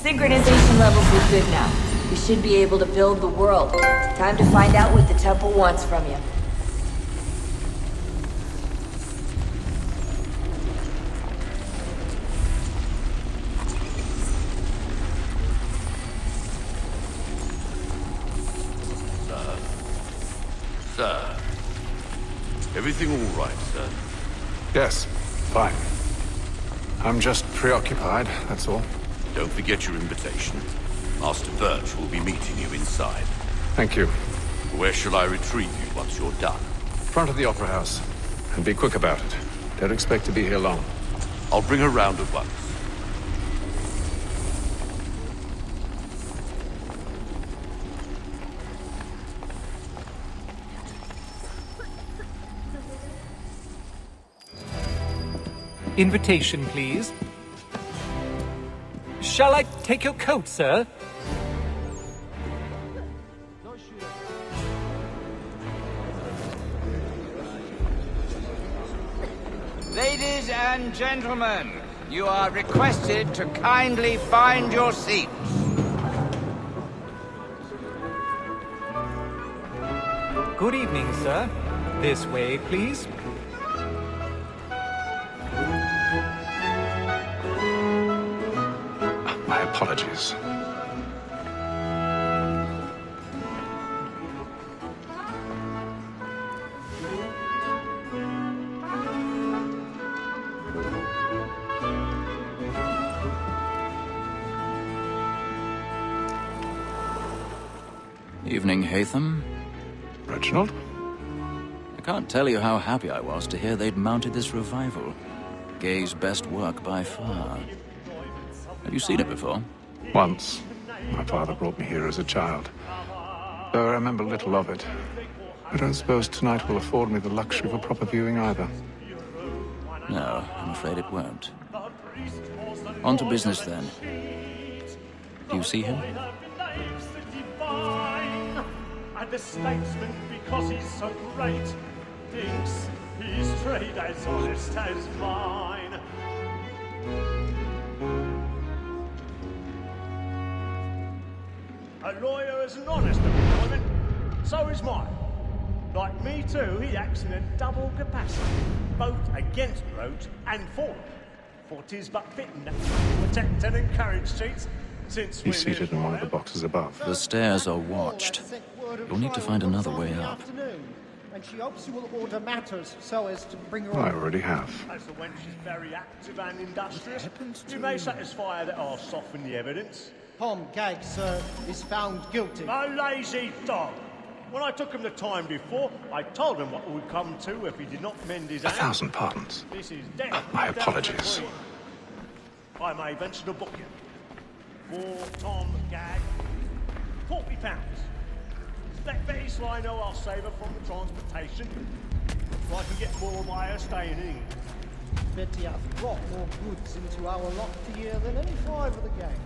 Synchronization levels are good now. We should be able to build the world. Time to find out what the temple wants from you. Sir. Everything all right, sir? Yes, fine. I'm just preoccupied, that's all. Don't forget your invitation. Master Birch will be meeting you inside. Thank you. Where shall I retrieve you once you're done? Front of the Opera House. And be quick about it. Don't expect to be here long. I'll bring her round at once. Invitation, please. Shall I take your coat, sir? Ladies and gentlemen, you are requested to kindly find your seats. Good evening, sir. This way, please. My apologies. Evening, Hatham. Reginald? I can't tell you how happy I was to hear they'd mounted this revival. Gay's best work by far. Have you seen it before? Once. My father brought me here as a child. Though I remember little of it. I don't suppose tonight will afford me the luxury of a proper viewing either. No, I'm afraid it won't. On to business, then. Do you see him? And the statesman, because he's so great, thinks his trade as honest as mine. A lawyer is an honest employment, so is mine. Like me too, he acts in a double capacity, both against roads and for them. For 'tis but fitting that we protect and encourage cheats, since He's seated in one of the boxes above. The stairs are watched. You'll need to find another way up. And she hopes you will order matters so as to bring her I on. already have. As the wench is very active and industrious, you may satisfy her that I'll soften the evidence. Tom Gagg, sir, is found guilty. A lazy dog! When I took him the time before, I told him what it would come to if he did not mend his hand. 1,000 pardons. This is death. My without apologies. reprieve. I may venture to book you. For Tom Gagg, £40. Let Betty Sly know I'll save her from the transportation, so I can get more by her staying in England. Betty hath brought more goods into our locked year than any five of the gang.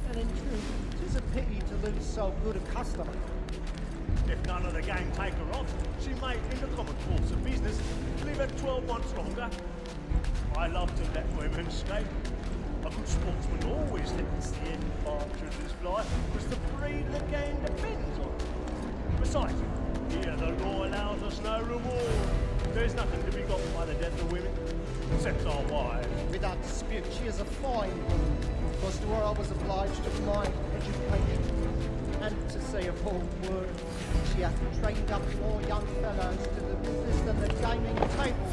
And in truth, 'tis a pity to lose so good a customer. If none of the gang take her on, she may, in the common course of business, live her 12 months longer. I love to let women escape. A good sportsman always lets the end partridges fly, because the breed of the game depends on it. Besides, here the law allows us no reward. There's nothing to be got by the death of women, except our wives. Without dispute, she is a fine woman, because to her I was obliged of my education. And to say a bold word, she hath trained up more young fellows to the business than the gaming table.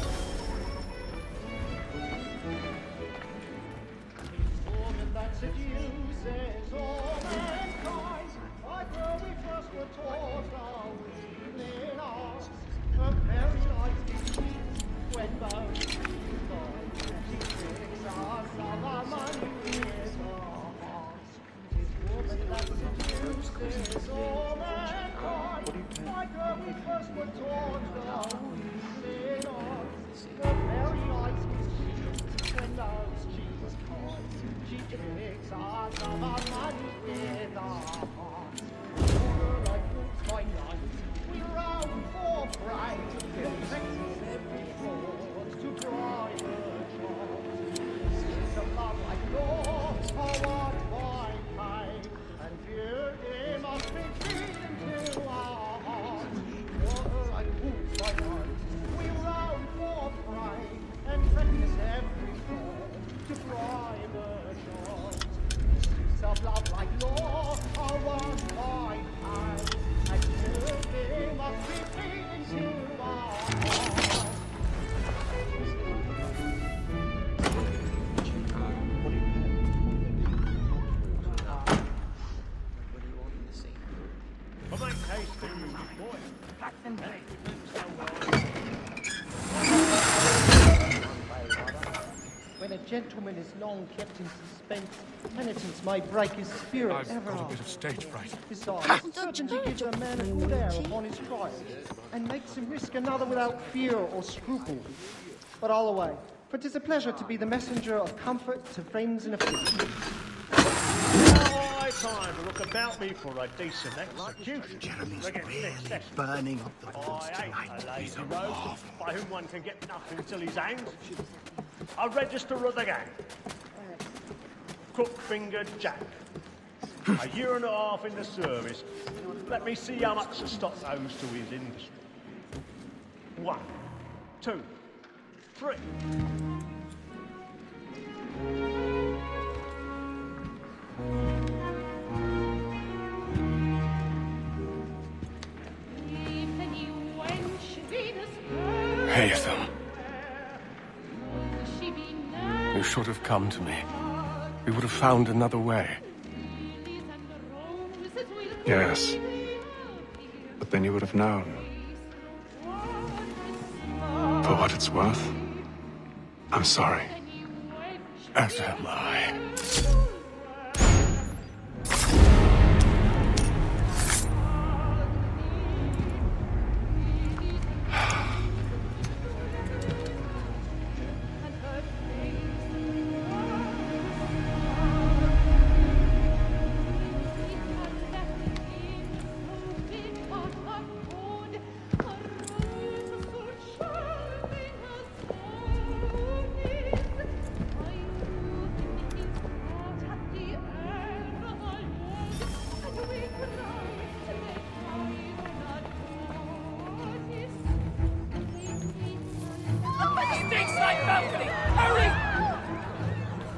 This woman that seduces all mankind, I grow we first were taught our evening arts. Her very life is when both she takes us of our money with her hearts. This woman that seduces all mankind, I grow we first were taught gentleman is long kept in suspense. Penitence may break his spirit I've ever got a after. bit of stage fright. Besides, certainty gives a man a good air upon his trial, and makes him risk another without fear or scruple. But all away, for 'tis a pleasure to be the messenger of comfort to friends in affliction. High time to look about me for a decent execution. Jeremy's really burning up the force I tonight. ain't a lazy rogue by whom one can get nothing till he's hanged. A register of the gang. Crook-fingered Jack. A year and a half in the service. Let me see how much the stock owes to his industry. 1, 2, 3. Hatham. You should have come to me. We would have found another way. Yes. But then you would have known. For what it's worth, I'm sorry. As am I.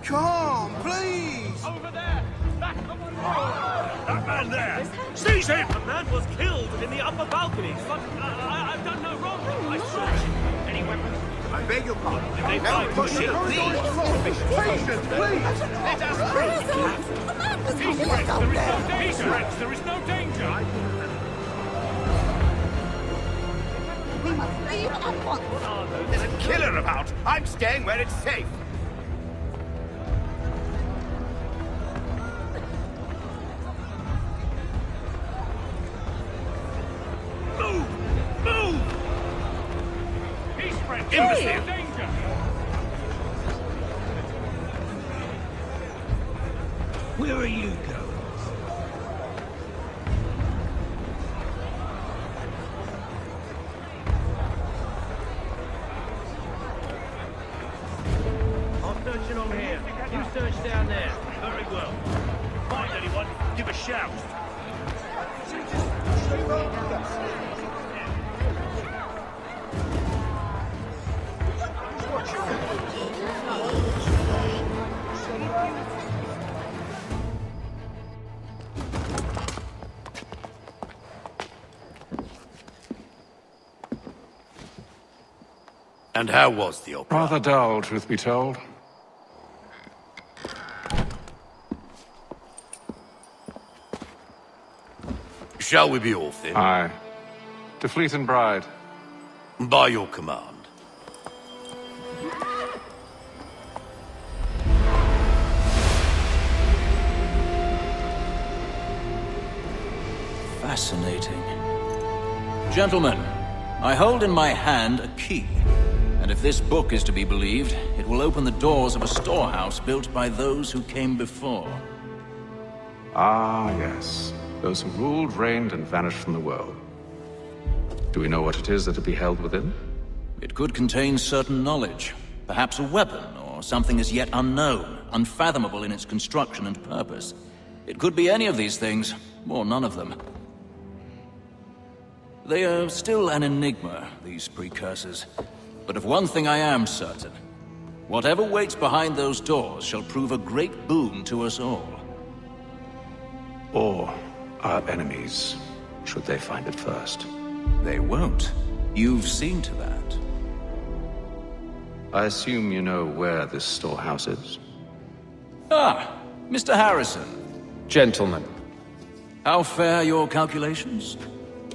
Come, please! Over there! Back up the road! That man there! Seize him! The man was killed in the upper balcony. But I've done no wrong. I saw it. Any weapons? I beg your pardon. They Now find push it, Michelle. please! Patience, please! Let us through! Peace, friends, there is no danger! Friends, there is no danger! There's a killer about! I'm staying where it's safe! Move! Move! Peace, friends, there is no danger! Where are you going? I'm searching on here. You search down there. Very well. Find anyone, give a shout. And how was the opera? Rather dull, truth be told. Shall we be off then? Aye. To Fleet and Bride. By your command. Fascinating. Gentlemen, I hold in my hand a key. And if this book is to be believed, it will open the doors of a storehouse built by those who came before. Ah, yes. Those who ruled, reigned, and vanished from the world. Do we know what it is that to be held within? It could contain certain knowledge. Perhaps a weapon, or something as yet unknown, unfathomable in its construction and purpose. It could be any of these things, or none of them. They are still an enigma, these precursors. But of one thing I am certain. Whatever waits behind those doors shall prove a great boon to us all. Or our enemies, should they find it first. They won't. You've seen to that. I assume you know where this storehouse is? Ah, Mr. Harrison. Gentlemen, How fare your calculations?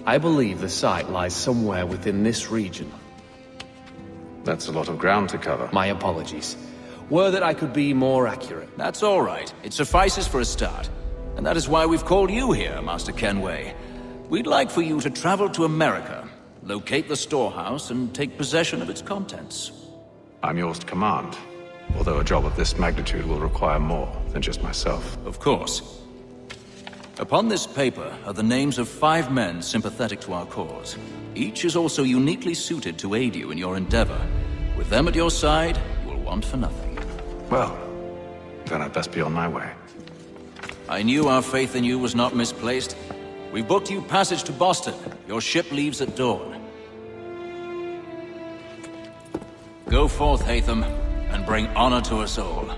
I believe the site lies somewhere within this region. That's a lot of ground to cover. My apologies. were that I could be more accurate. That's all right. It suffices for a start. And that is why we've called you here, Master Kenway. We'd like for you to travel to America, locate the storehouse, and take possession of its contents. I'm yours to command, although a job of this magnitude will require more than just myself. Of course. Upon this paper are the names of 5 men sympathetic to our cause. Each is also uniquely suited to aid you in your endeavor. With them at your side, you will want for nothing. Well, then I'd best be on my way. I knew our faith in you was not misplaced. We booked you passage to Boston. Your ship leaves at dawn. Go forth, Hatham, and bring honor to us all.